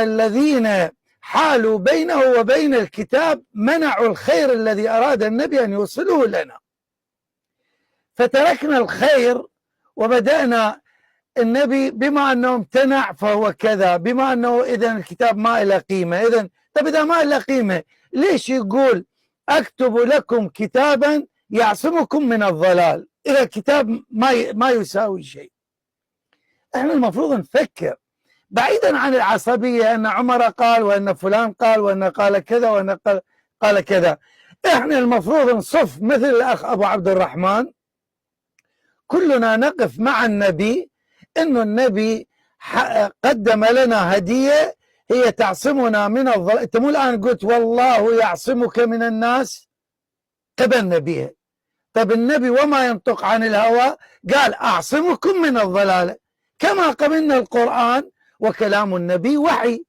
الذين حالوا بينه وبين الكتاب منعوا الخير الذي أراد النبي أن يوصله لنا، فتركنا الخير وبدأنا النبي بما أنه امتنع فهو كذا، بما أنه إذن الكتاب ما له قيمة. إذن طب إذا ما له قيمة ليش يقول أكتب لكم كتابا يعصمكم من الضلال إذا الكتاب ما يساوي شيء؟ احنا المفروض نفكر بعيدا عن العصبية أن عمر قال وأن فلان قال وأن قال كذا وأن قال كذا. احنا المفروض نصف مثل الأخ أبو عبد الرحمن، كلنا نقف مع النبي إنه النبي قدم لنا هدية هي تعصمنا من الظلام. أنت مو الآن قلت والله يعصمك من الناس، قبلنا بها. طب النبي وما ينطق عن الهوى قال أعصمكم من الضلال، كما قبلنا القرآن وكلام النبي وحي.